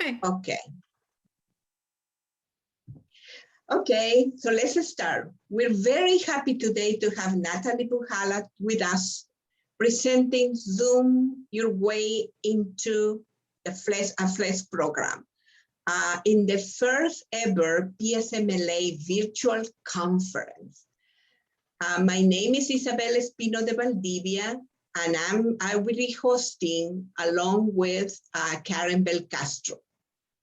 Okay. Okay. Okay, so let's start. We're very happy today to have Natalie Puhala with us, presenting Zoom Your Way into the FLES program in the first ever PSMLA virtual conference. My name is Isabel Espino de Valdivia, and I will be hosting along with Karen Belcastro.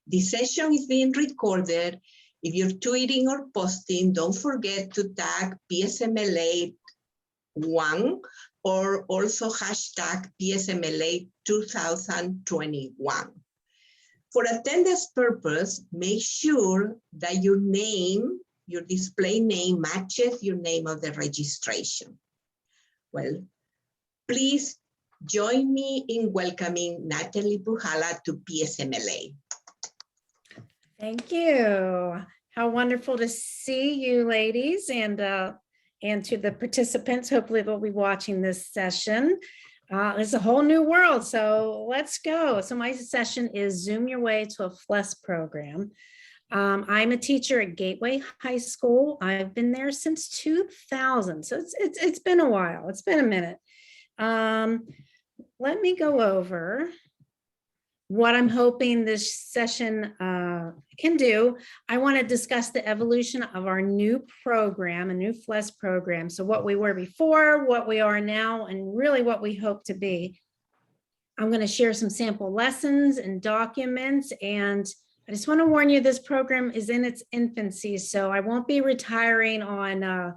This session is being recorded. If you're tweeting or posting, don't forget to tag PSMLA1 or also hashtag PSMLA 2021. For attendance purpose, make sure that your name, your display name matches your name of the registration. Well, please join me in welcoming Natalie Puhala to PSMLA. Thank you. How wonderful to see you, ladies, and to the participants. Hopefully they'll be watching this session. It's a whole new world, so let's go. So my session is Zoom Your Way to a FLES program. I'm a teacher at Gateway High School. I've been there since 2000, so it's been a while. It's been a minute. Let me go over what I'm hoping this session can do. I want to discuss the evolution of our new program, a new FLES program. So what we were before, what we are now, and really what we hope to be. I'm going to share some sample lessons and documents. And I just want to warn you, this program is in its infancy. So I won't be retiring on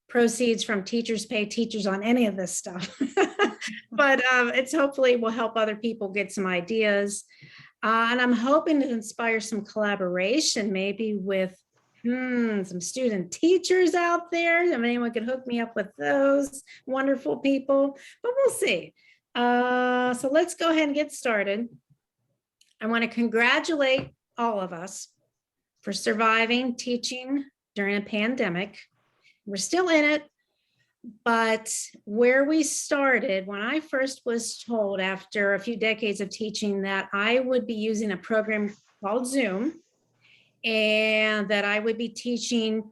proceeds from teachers pay teachers on any of this stuff. But it's hopefully will help other people get some ideas. And I'm hoping to inspire some collaboration, maybe with some student teachers out there. If anyone could hook me up with those wonderful people, but we'll see. So let's go ahead and get started. I want to congratulate all of us for surviving teaching during a pandemic. We're still in it. But where we started, when I first was told after a few decades of teaching that I would be using a program called Zoom and that I would be teaching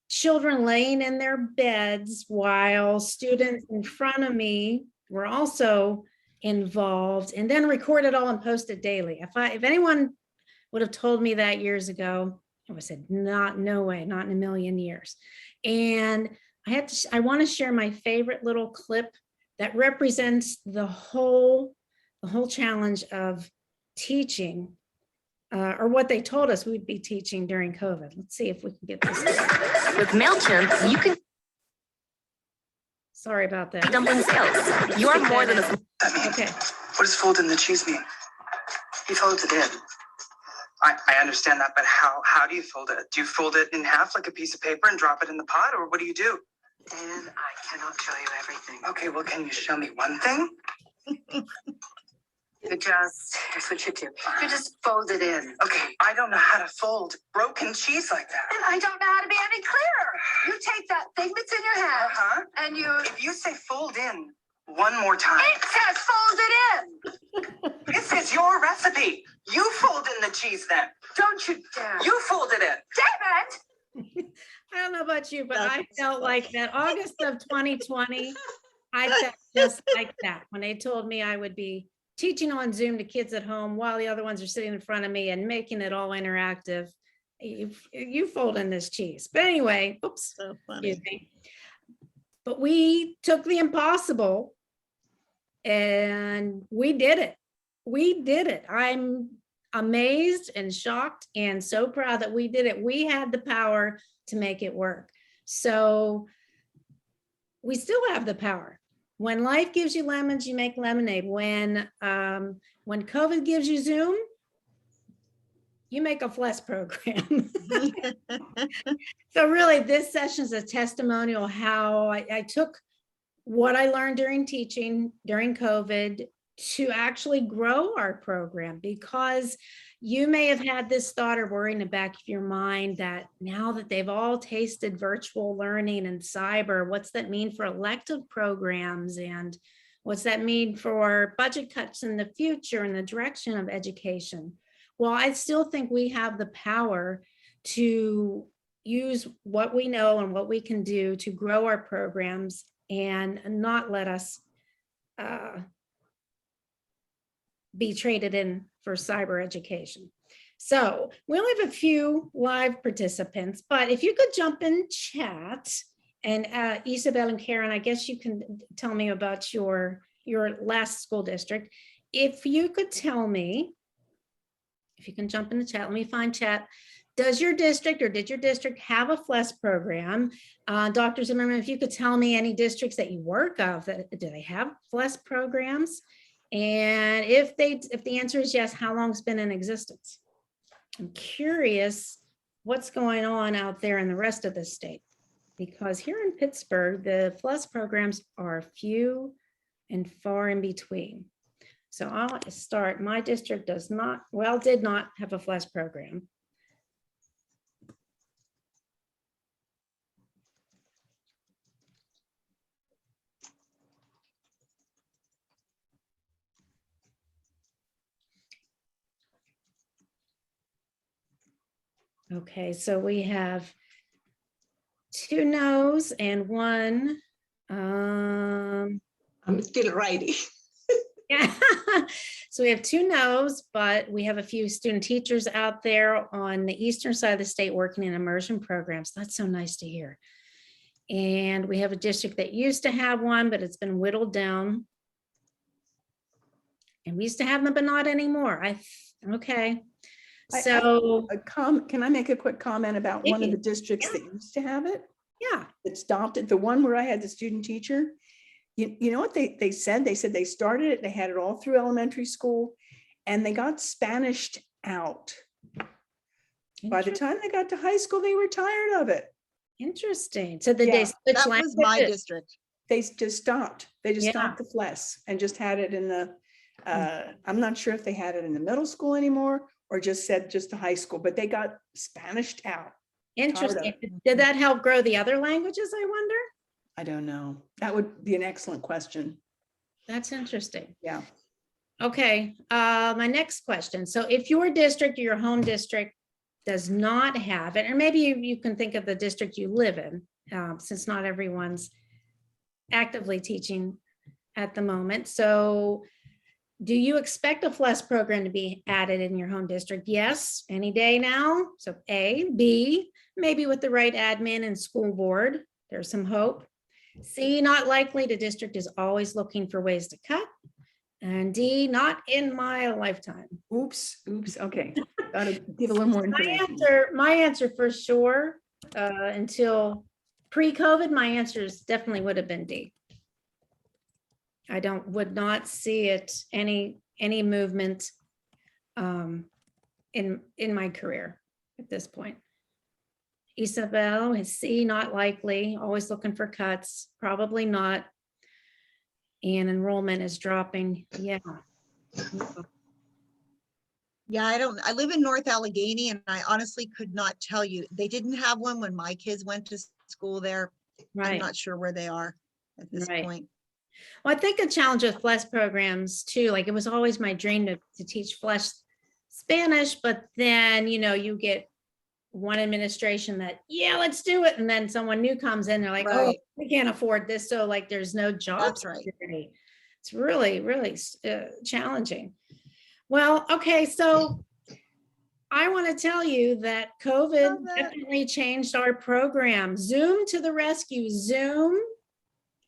children laying in their beds while students in front of me were also involved, and then record it all and post it daily. If anyone would have told me that years ago, I would have said, no way, not in a million years. And I want to share my favorite little clip that represents the whole challenge of teaching, or what they told us we'd be teaching during COVID. Let's see if we can get this. With MailChimp, you can. Sorry about that. Dumpling sales. You are more than a. Okay. What does fold in the cheese mean? He folds it in. I understand that, but how do you fold it? Do you fold it in half like a piece of paper and drop it in the pot, or what do you do? Dan, I cannot show you everything. Okay, well, can you show me one thing? Here's what you do. You just fold it in. Okay, I don't know how to fold broken cheese like that. And I don't know how to be any clearer. You take that thing that's in your hand, and you... If you say fold in one more time. It says fold it in. This is your recipe. You fold in the cheese then. Don't you dare. You fold it in. David! I don't know about you, but I felt like that August of 2020, I felt just like that when they told me I would be teaching on Zoom to kids at home while the other ones are sitting in front of me and making it all interactive. You fold in this cheese. But anyway, oops, So funny. excuse me. But we took the impossible and we did it. We did it. I'm amazed and shocked and so proud that we did it. We had the power to make it work. So we still have the power. When life gives you lemons, you make lemonade. When COVID gives you Zoom, you make a FLES program. So really, this session is a testimonial how I took what I learned during teaching during COVID to actually grow our program, because you may have had this thought or worry in the back of your mind that now that they've all tasted virtual learning and cyber, what's that mean for elective programs, and what's that mean for budget cuts in the future and the direction of education? well, I still think we have the power to use what we know and what we can do to grow our programs and not let us be traded in for cyber education. So we only have a few live participants, but if you could jump in chat, and Isabel and Karen, I guess you can tell me about your last school district. If you could tell me, if you can jump in the chat, let me find chat. Does your district or did your district have a FLES program? Dr. Zimmerman, if you could tell me any districts that you work of, that do they have FLES programs? And if the answer is yes, how long it's been in existence? I'm curious what's going on out there in the rest of the state, because here in Pittsburgh, the FLES programs are few and far in between. So I'll start. My district did not have a FLES program. Okay, so we have 2 no's and 1. I'm still writing. Yeah. So we have 2 no's, but we have a few student teachers out there on the eastern side of the state working in immersion programs. That's so nice to hear. And we have a district that used to have one, but it's been whittled down. And we used to have them, but not anymore. Okay. So Can I make a quick comment about one of the districts that used to have it? yeah. That stopped it, the one where I had the student teacher. You know what they said? They said they started it, they had it all through elementary school, and they got Spanished out. By the time they got to high school, they were tired of it. Interesting. So did Yeah, they switch That was my languages? district. They just stopped. They just Yeah. stopped the FLES and just had it in the, I'm not sure if they had it in the middle school anymore or just said just the high school, but they got Spanished out. Interesting. Did that help grow the other languages, I wonder? I don't know. That would be an excellent question. That's interesting. Yeah. Okay, my next question. So if your district or your home district does not have it, or maybe you can think of the district you live in, since not everyone's actively teaching at the moment. So do you expect a FLES program to be added in your home district? Yes, any day now. So A. B, maybe with the right admin and school board, there's some hope. C, not likely. The district is always looking for ways to cut. And D, not in my lifetime. Oops. Okay. Gotta give a little more information. My answer for sure, until pre-COVID, my answers definitely would have been D. I would not see it any movement in my career at this point. Isabel is C, not likely, always looking for cuts, probably not. And enrollment is dropping. Yeah. Yeah, I live in North Allegheny and I honestly could not tell you. They didn't have one when my kids went to school there. I'm Right. not sure where they are at this Right. point. Well, I think a challenge with FLES programs too, like it was always my dream to teach FLES Spanish, but then, you get one administration that, yeah, let's do it. And then someone new comes in, they're like, oh, Right. we can't afford this. So like, there's no job That's right. security. It's really, really challenging. Well, okay. So I want to tell you that COVID Love that. definitely changed our program. Zoom to the rescue. Zoom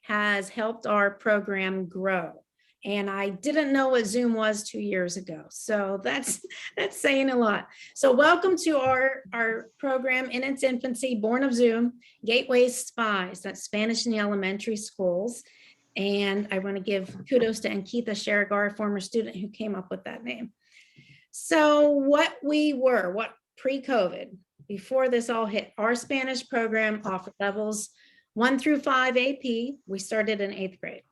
has helped our program grow. And I didn't know what Zoom was 2 years ago. So that's saying a lot. So welcome to our program in its infancy, born of Zoom, Gateway Spies, that's Spanish in the elementary schools. And I want to give kudos to Ankita Sharagar, former student who came up with that name. So what pre-COVID, before this all hit, our Spanish program offered levels 1 through 5 AP. We started in 8th grade.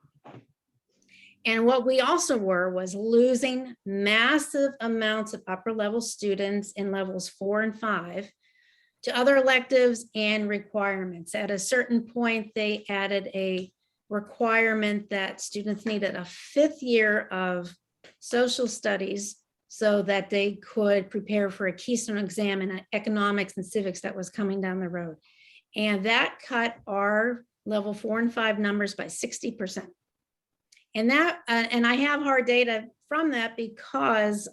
And what we also was losing massive amounts of upper level students in levels 4 and 5 to other electives and requirements. At a certain point, they added a requirement that students needed a 5th year of social studies so that they could prepare for a Keystone exam in economics and civics that was coming down the road. And that cut our level 4 and 5 numbers by 60%. And that, and I have hard data from that because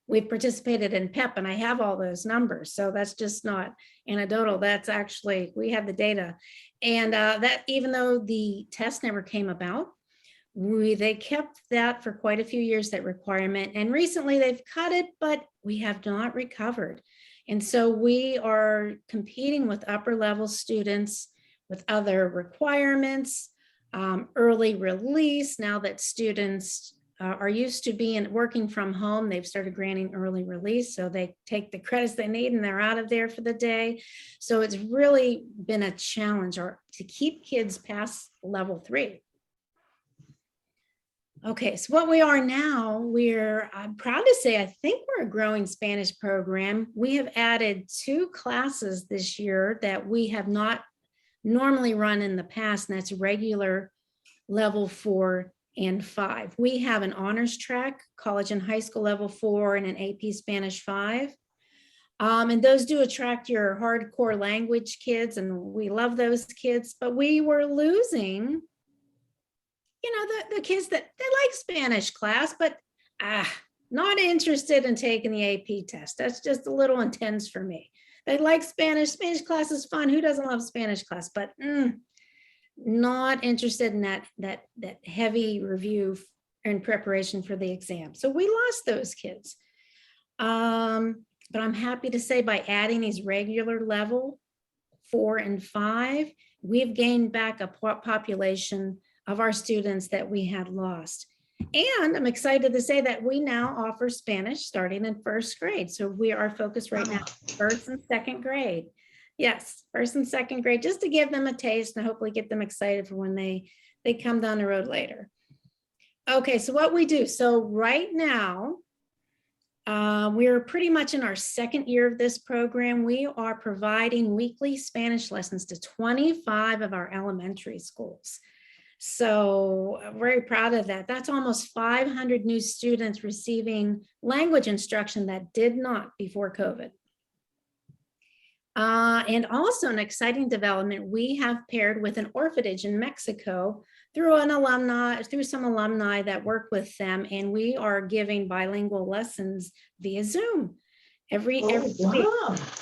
we've participated in PEP and I have all those numbers. So that's just not anecdotal. That's actually, we have the data. And that even though the test never came about, they kept that for quite a few years, that requirement. And recently they've cut it, but we have not recovered. And so we are competing with upper level students with other requirements, early release. Now that students are used to working from home, they've started granting early release. So they take the credits they need and they're out of there for the day. So it's really been a challenge to keep kids past level 3. Okay, so what we are now, I'm proud to say, I think we're a growing Spanish program. We have added 2 classes this year that we have not normally run in the past, and that's regular level 4 and 5. We have an honors track, college and high school level 4, and an AP Spanish 5. And those do attract your hardcore language kids, and we love those kids, but we were losing, the kids that they like Spanish class, but not interested in taking the AP test. That's just a little intense for me. They like Spanish. Spanish class is fun. Who doesn't love Spanish class? But not interested in that heavy review and preparation for the exam. So we lost those kids. But I'm happy to say by adding these regular level 4 and 5, we've gained back a population of our students that we had lost. And I'm excited to say that we now offer Spanish starting in 1st grade. So we are focused right now, 1st and 2nd grade. Yes, 1st and 2nd grade, just to give them a taste and hopefully get them excited for when they come down the road later. Okay, so what we do. So right now, we're pretty much in our 2nd year of this program. We are providing weekly Spanish lessons to 25 of our elementary schools. So I'm very proud of that. That's almost 500 new students receiving language instruction that did not before COVID. And also an exciting development, we have paired with an orphanage in Mexico through some alumni that work with them, and we are giving bilingual lessons via Zoom every week.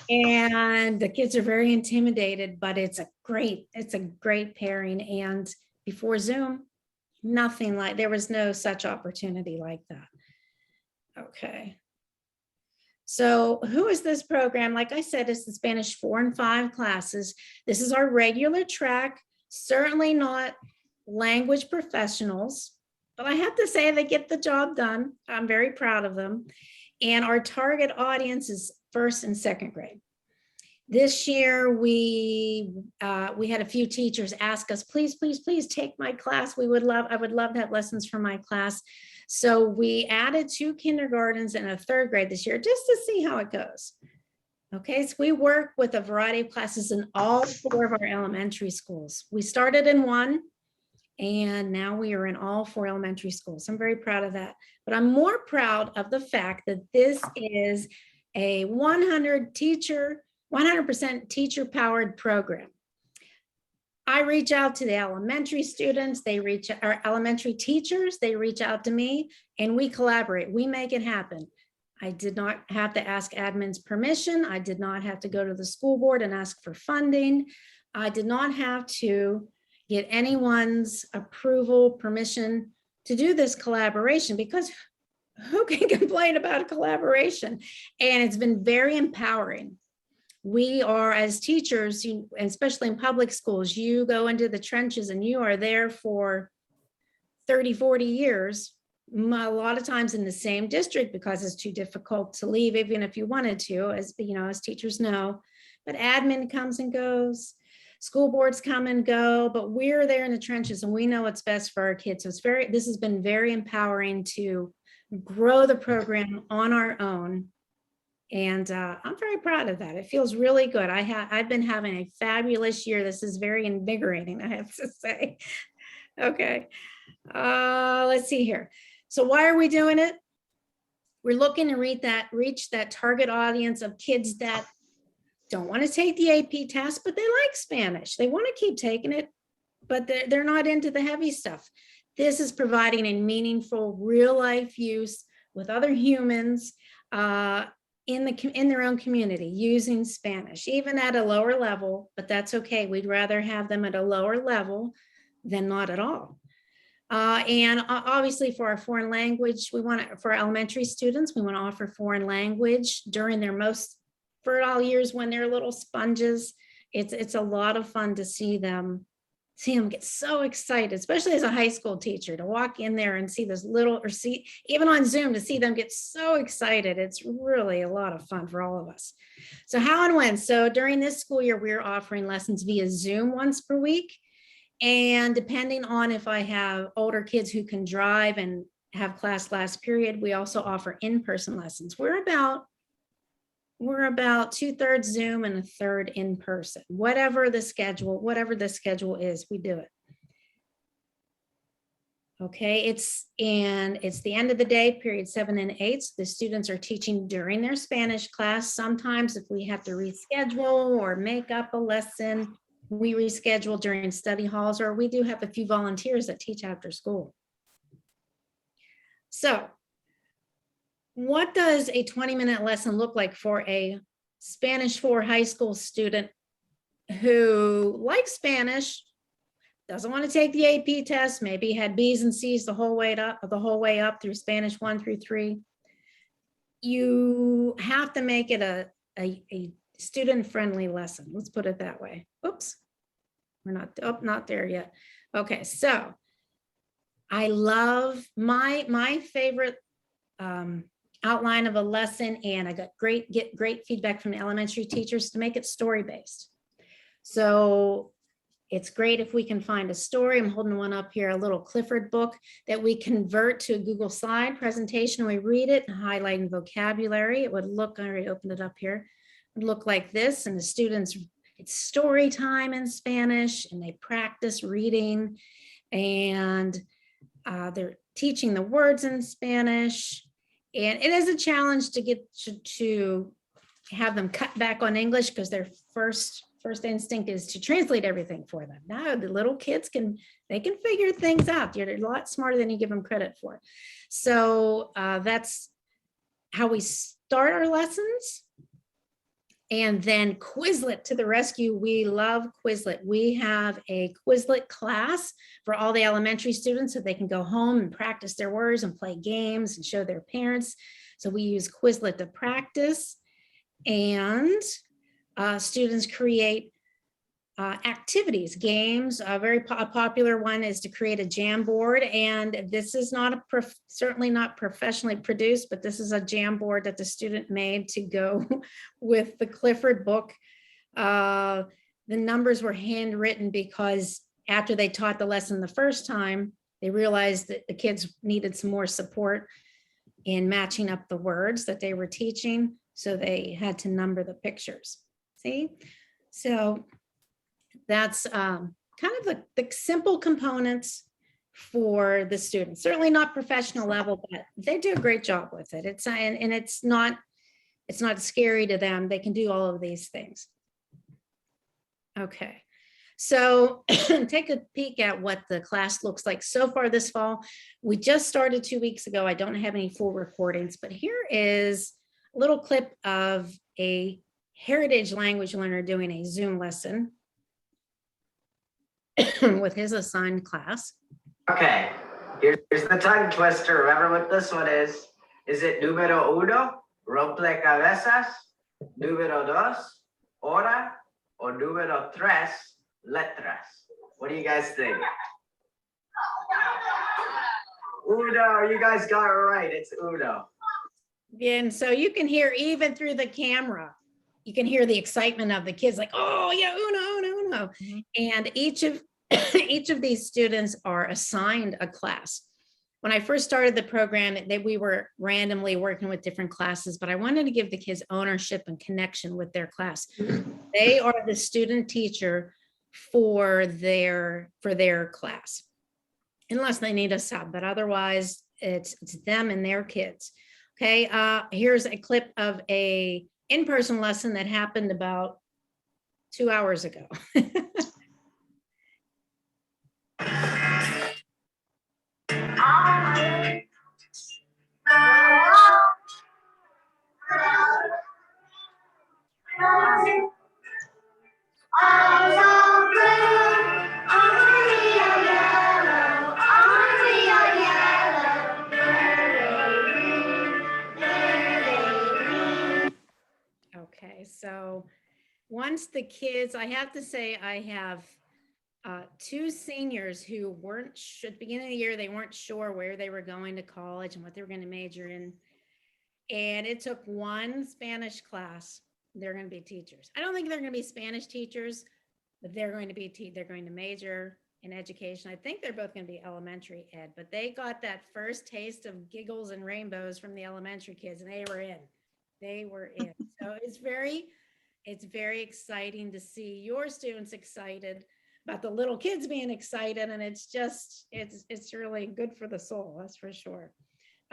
And the kids are very intimidated, but it's a great pairing. And before Zoom, there was no such opportunity like that. Okay. So who is this program? Like I said, it's the Spanish 4 and 5 classes. This is our regular track, certainly not language professionals, but I have to say they get the job done. I'm very proud of them. And our target audience is 1st and 2nd grade. This year, we had a few teachers ask us, please take my class. I would love to have lessons for my class. So we added 2 kindergartens and a 3rd grade this year, just to see how it goes. Okay, so we work with a variety of classes in all 4 of our elementary schools. We started in 1, and now we are in all 4 elementary schools. I'm very proud of that. But I'm more proud of the fact that this is a 100% teacher-powered program. I reach out to the elementary students, our elementary teachers, they reach out to me, and we collaborate. We make it happen. I did not have to ask admin's permission. I did not have to go to the school board and ask for funding. I did not have to get anyone's approval, permission to do this collaboration, because who can complain about a collaboration? And it's been very empowering. We are, as teachers, especially in public schools, you go into the trenches and you are there for 30, 40 years, a lot of times in the same district, because it's too difficult to leave, even if you wanted to, as teachers know. But admin comes and goes, school boards come and go, but we're there in the trenches and we know what's best for our kids. So this has been very empowering to grow the program on our own. And I'm very proud of that. It feels really good. I've been having a fabulous year. This is very invigorating, I have to say. Okay, let's see here. So why are we doing it? We're looking to reach that target audience of kids that don't want to take the AP test, but they like Spanish. They want to keep taking it, but they're not into the heavy stuff. This is providing a meaningful real life use with other humans in their own community using Spanish, even at a lower level, but that's okay. We'd rather have them at a lower level than not at all. And obviously for our foreign language, for elementary students, we want to offer foreign language during their most fertile years when they're little sponges. It's a lot of fun to see them get so excited, especially as a high school teacher, to walk in there and see this little, or see, even on Zoom, to see them get so excited. It's really a lot of fun for all of us. So how and when? So during this school year, we're offering lessons via Zoom once per week. And depending on if I have older kids who can drive and have class last period, we also offer in-person lessons. We're about 2/3 Zoom and 1/3 in person. Whatever the schedule is, we do it. Okay, it's the end of the day, period 7 and 8. So the students are teaching during their Spanish class. Sometimes if we have to reschedule or make up a lesson, we reschedule during study halls, or we do have a few volunteers that teach after school. So what does a 20-minute lesson look like for a Spanish 4 high school student who likes Spanish, doesn't want to take the AP test, maybe had B's and C's the whole way up through Spanish 1 through 3? You have to make it a student-friendly lesson. Let's put it that way. Oops, we're not there yet. Okay, so I love my favorite outline of a lesson, and I got great feedback from the elementary teachers to make it story-based. So it's great if we can find a story. I'm holding one up here, a little Clifford book that we convert to a Google slide presentation. We read it, highlighting vocabulary. It would look, I already opened it up here. It would look like this, and the students, it's story time in Spanish, and they practice reading, and they're teaching the words in Spanish. And it is a challenge to get to have them cut back on English, because their first instinct is to translate everything for them. Now the little kids can figure things out. They're a lot smarter than you give them credit for. So that's how we start our lessons. And then Quizlet to the rescue. We love Quizlet. We have a Quizlet class for all the elementary students so they can go home and practice their words and play games and show their parents. So we use Quizlet to practice, and students create activities, games. A very popular one is to create a Jamboard, and this is not certainly not professionally produced, but this is a Jamboard that the student made to go with the Clifford book. The numbers were handwritten because after they taught the lesson the first time, they realized that the kids needed some more support in matching up the words that they were teaching, so they had to number the pictures. See, so that's kind of the simple components for the students. Certainly not professional level, but they do a great job with it. It's not scary to them. They can do all of these things. Okay, so take a peek at what the class looks like so far this fall. We just started 2 weeks ago. I don't have any full recordings, but here is a little clip of a heritage language learner doing a Zoom lesson with his assigned class. Okay, here's the tongue twister. Remember what this one is. Is it número uno, rompecabezas, número dos, hora, or número tres, letras? What do you guys think? Uno, you guys got it right. It's uno. And so you can hear, even through the camera, you can hear the excitement of the kids, like, oh yeah, uno. Mm-hmm. And each of these students are assigned a class. When I first started the program, we were randomly working with different classes, but I wanted to give the kids ownership and connection with their class. They are the student teacher for their class, unless they need a sub, but otherwise it's them and their kids. Okay, here's a clip of a in-person lesson that happened about 2 hours ago. Okay, so once the kids, I have to say, I have two seniors who weren't, at the beginning of the year, they weren't sure where they were going to college and what they were going to major in. And it took one Spanish class. They're going to be teachers. I don't think they're going to be Spanish teachers, but they're going to be, they're going to major in education. I think they're both going to be elementary ed, but they got that first taste of giggles and rainbows from the elementary kids, and they were in. They were in. So it's very exciting to see your students excited about the little kids being excited. And it's just, it's really good for the soul, that's for sure.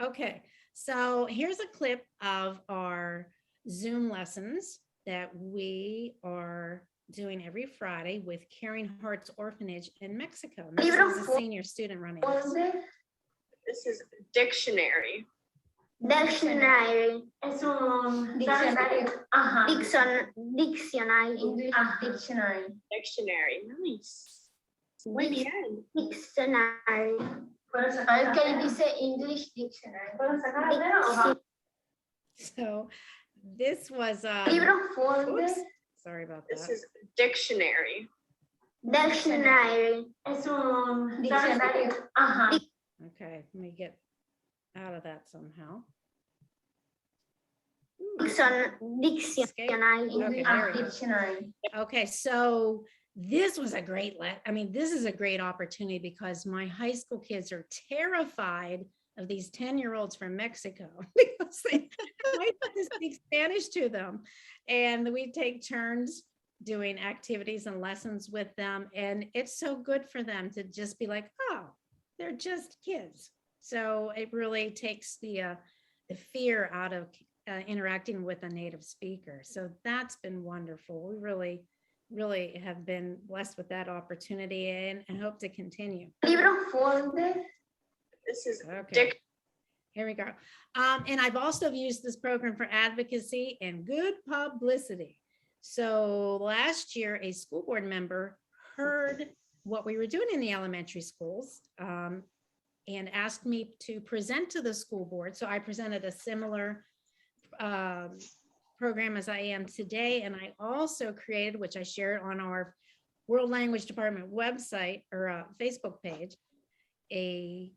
Okay, so here's a clip of our Zoom lessons that we are doing every Friday with Caring Hearts Orphanage in Mexico. And this is a senior student running this. This is dictionary. Dictionary. Es un diccionario. Ajá. Dictionary. Dictionary. Dictionary. Nice. Muy bien. Dictionary. Es que dice English dictionary. So this was Libro folder. oops, sorry about This that. is dictionary. Dictionary. Es un diccionario. Ajá. Okay, let me get out of that somehow. Dictionary. Okay, there we go. Dictionary. Okay, so this was a great this is a great opportunity because my high school kids are terrified of these 10-year-olds from Mexico because they might have to speak Spanish to them. And we take turns doing activities and lessons with them. And it's so good for them to just be like, oh, they're just kids. So it really takes the fear out of interacting with a native speaker. So that's been wonderful. We really have been blessed with that opportunity and hope to continue. Libro folder. This is Okay. Here we go. And I've also used this program for advocacy and good publicity. So last year, a school board member heard what we were doing in the elementary schools and asked me to present to the school board. So I presented a similar program as I am today. And I also created, which I shared on our World Language Department website or Facebook page, a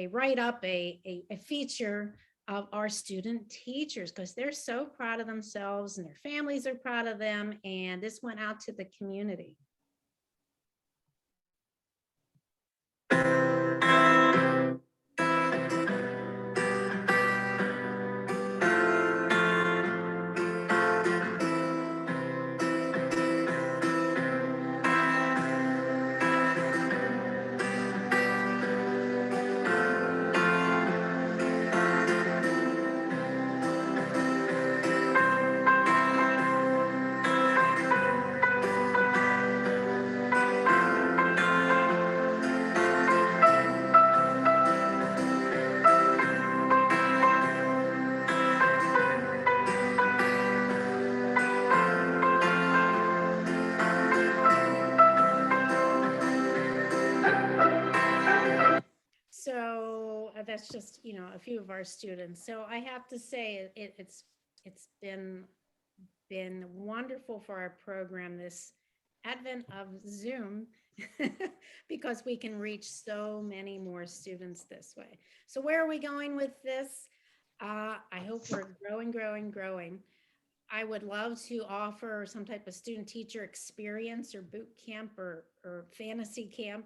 write-up, a feature of our student teachers, because they're so proud of themselves and their families are proud of them. And this went out to the community. So that's just, a few of our students. So I have to say it's been wonderful for our program, this advent of Zoom, because we can reach so many more students this way. So where are we going with this? I hope we're growing. I would love to offer some type of student teacher experience or boot camp or fantasy camp,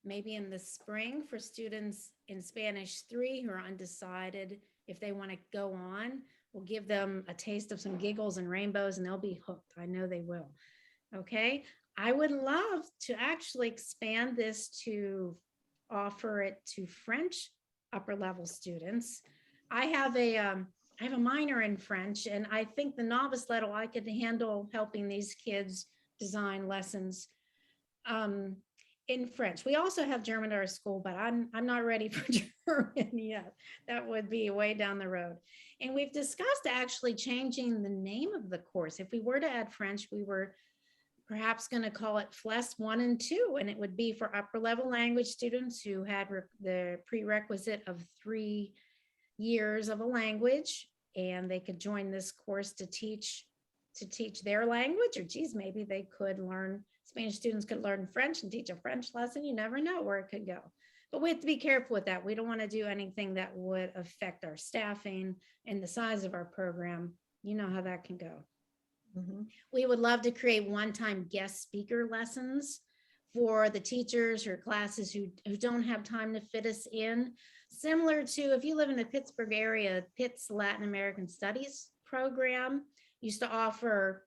maybe in the spring for students in Spanish 3 who are undecided if they want to go on. We'll give them a taste of some giggles and rainbows and they'll be hooked. I know they will. Okay. I would love to actually expand this to offer it to French upper level students. I have a minor in French, and I think the novice level I could handle helping these kids design lessons in French. We also have German at our school, but I'm not ready for German yet. That would be way down the road. And we've discussed actually changing the name of the course. If we were to add French, we were perhaps going to call it FLES 1 and 2, and it would be for upper level language students who had the prerequisite of 3 years of a language, and they could join this course to teach their language, or geez, maybe they could learn, Spanish students could learn French and teach a French lesson. You never know where it could go. But we have to be careful with that. We don't want to do anything that would affect our staffing and the size of our program. You know how that can go. We would love to create one-time guest speaker lessons for the teachers or classes who don't have time to fit us in. Similar to if you live in the Pittsburgh area, Pitt's Latin American Studies program used to offer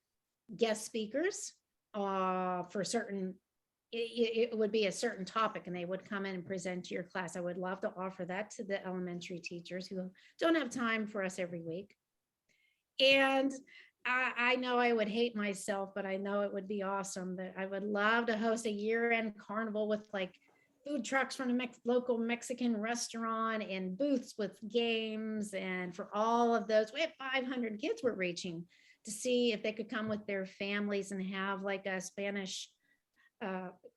guest speakers for certain, it would be a certain topic and they would come in and present to your class. I would love to offer that to the elementary teachers who don't have time for us every week. And I know I would hate myself, but I know it would be awesome. That I would love to host a year-end carnival with like food trucks from a local Mexican restaurant and booths with games. And for all of those, we have 500 kids we're reaching to see if they could come with their families and have like a Spanish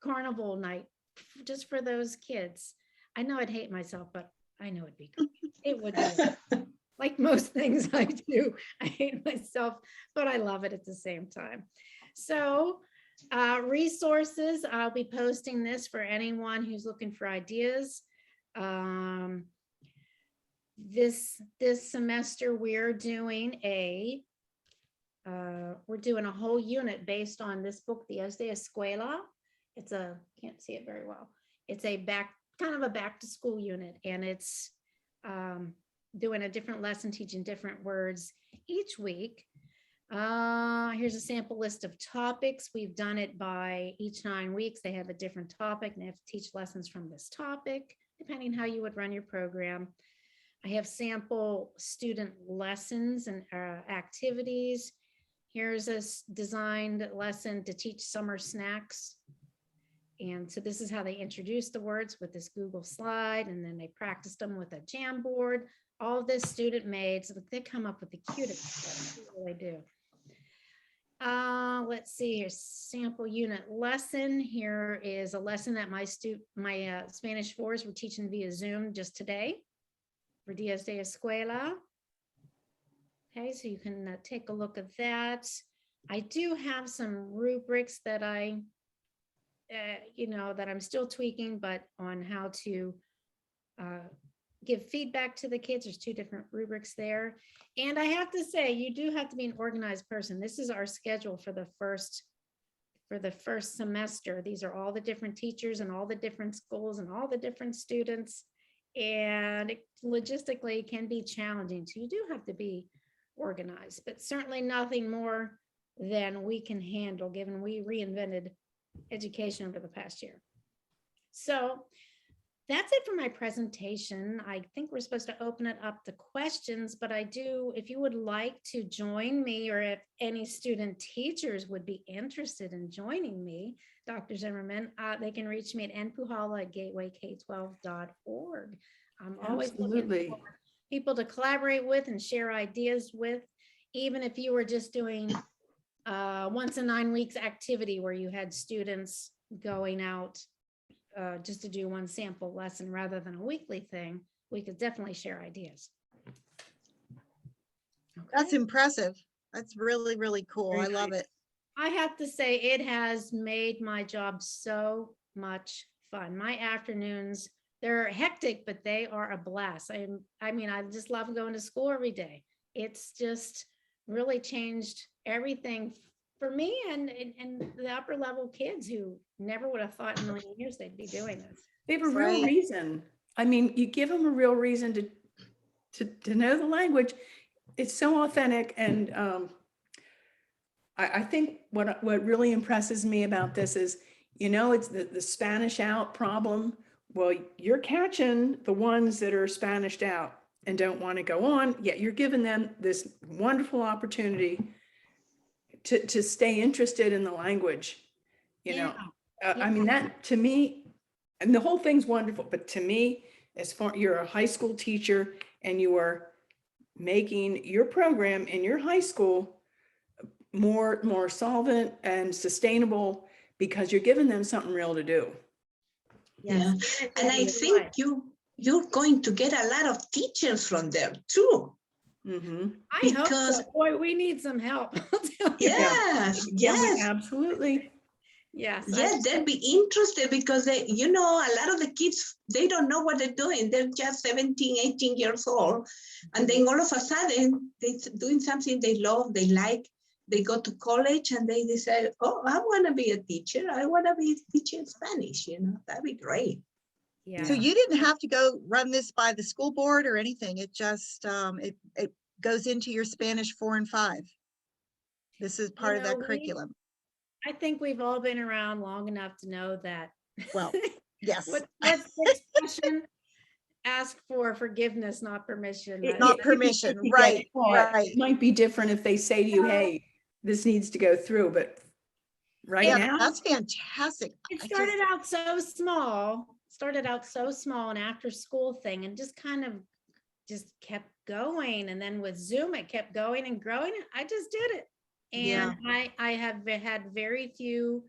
carnival night just for those kids. I know I'd hate myself, but I know it'd be good. It would be. Like most things I do, I hate myself, but I love it at the same time. So resources, I'll be posting this for anyone who's looking for ideas. This semester we're doing a whole unit based on this book, Días de Escuela. Can't see it very well. It's kind of a back to school unit, and it's doing a different lesson, teaching different words each week. Here's a sample list of topics. We've done it by each 9 weeks. They have a different topic and they have to teach lessons from this topic, depending how you would run your program. I have sample student lessons and activities. Here's a designed lesson to teach summer snacks. And so this is how they introduce the words with this Google slide, and then they practiced them with a Jamboard. All of this student made, so that they come up with the cutest stuff. They do. Let's see, here's sample unit lesson. Here is a lesson that my Spanish 4s were teaching via Zoom just today for Días de Escuela. Okay, so you can take a look at that. I do have some rubrics that that I'm still tweaking, but on how to give feedback to the kids. There's 2 different rubrics there. And I have to say, you do have to be an organized person. This is our schedule for the first semester. These are all the different teachers and all the different schools and all the different students. And it logistically can be challenging. So you do have to be organized, but certainly nothing more than we can handle, given we reinvented education over the past year. So that's it for my presentation. I think we're supposed to open it up to questions, but if you would like to join me, or if any student teachers would be interested in joining me, Dr. Zimmerman, they can reach me at npuhala@gatewayk12.org. I'm always looking for people to collaborate with and share ideas with, even if you were just doing once in 9 weeks activity where you had students going out just to do one sample lesson rather than a weekly thing. We could definitely share ideas. Okay. That's impressive. That's really, really cool. I love it. I have to say, it has made my job so much fun. My afternoons, they're hectic, but they are a blast. I mean, I just love going to school every day. It's just really changed everything for me and the upper level kids who never would have thought in a million years they'd be doing this. They have a real reason. I mean, you give them a real reason to know the language. It's so authentic. And I think what really impresses me about this is, it's the Spanish out problem. Well, you're catching the ones that are Spanished out. and don't want to go on, yet you're giving them this wonderful opportunity to stay interested in the language, you know. I mean, that to me, and the whole thing's wonderful, but to me, as far, you're a high school teacher and you are making your program in your high school more solvent and sustainable because you're giving them something real to do. Yeah, and I think you're going to get a lot of teachers from there too. Mm-hmm. I hope so. Boy, we need some help. Yes, yes. Absolutely. Yes. Yes, they'll be interested because they, you know, a lot of the kids, they don't know what they're doing. They're just 17, 18 years old. And then all of a sudden, they're doing something they love, they like. They go to college and they decide, oh, I want to be a teacher. I want to be teaching Spanish, you know, that'd be great. Yeah. So you didn't have to go run this by the school board or anything. It just, it goes into your Spanish 4 and 5. This is part of that curriculum. I think we've all been around long enough to know that. Well, yes. What's the expression? Ask for forgiveness, not permission. Not permission, right, right. It might be different if they say to you, hey, this needs to go through, but right now. That's fantastic. It started out so small, an after school thing, and just kind of just kept going. And then with Zoom, it kept going and growing. I just did it. And I have had very few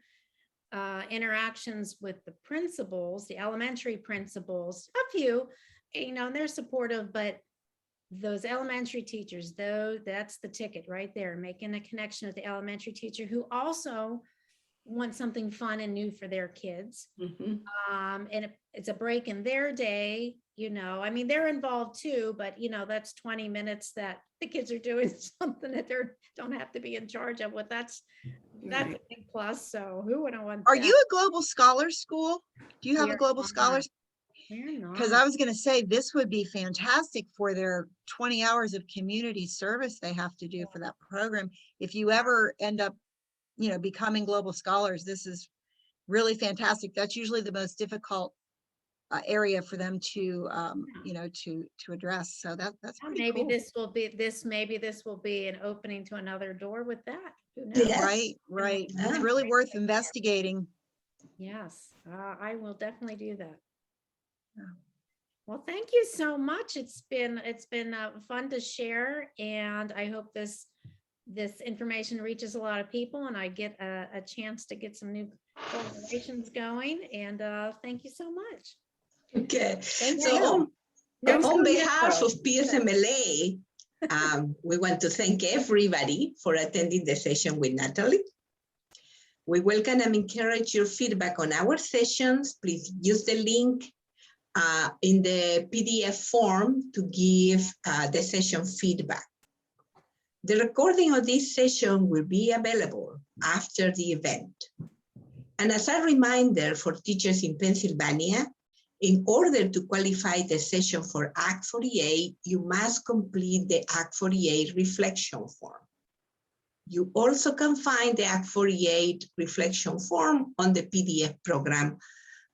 interactions with the principals, the elementary principals, a few, you know, and they're supportive, but those elementary teachers, though, that's the ticket right there, making a connection with the elementary teacher who also want something fun and new for their kids. Mm-hmm. And it's a break in their day, you know, I mean, they're involved too, but you know, that's 20 minutes that the kids are doing something that they don't have to be in charge of. What that's a big plus. So who wouldn't want Are that? you a global scholars school? Do you have a global not. scholars? Because I was going to say this would be fantastic for their 20 hours of community service they have to do for that program. If you ever end up, you know, becoming global scholars, this is really fantastic. That's usually the most difficult area for them to, you know, to address. So that's pretty maybe cool. maybe this will be an opening to another door with that. Who knows? Yes. Right, right. It's really worth investigating. Yes, I will definitely do that. Yeah. Well, thank you so much. It's been fun to share, and I hope this information reaches a lot of people, and I get a chance to get some new collaborations going. And thank you so much. Okay. Thank So you. on behalf of PSMLA, we want to thank everybody for attending the session with Natalie. We welcome and encourage your feedback on our sessions. Please use the link in the PDF form to give the session feedback. The recording of this session will be available after the event. And as a reminder for teachers in Pennsylvania, in order to qualify the session for Act 48, you must complete the Act 48 reflection form. You also can find the Act 48 reflection form on the PDF program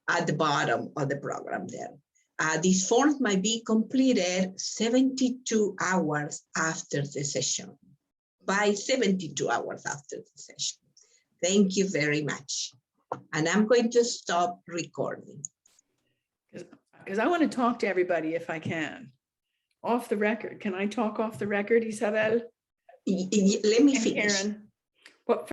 at the bottom of the program there. These forms might be completed 72 hours after the session, by 72 hours after the session. Thank you very much. And I'm going to stop recording. Because I want to talk to everybody if I can. Off the record. Can I talk off the record, Isabel? Let me finish. Karen, what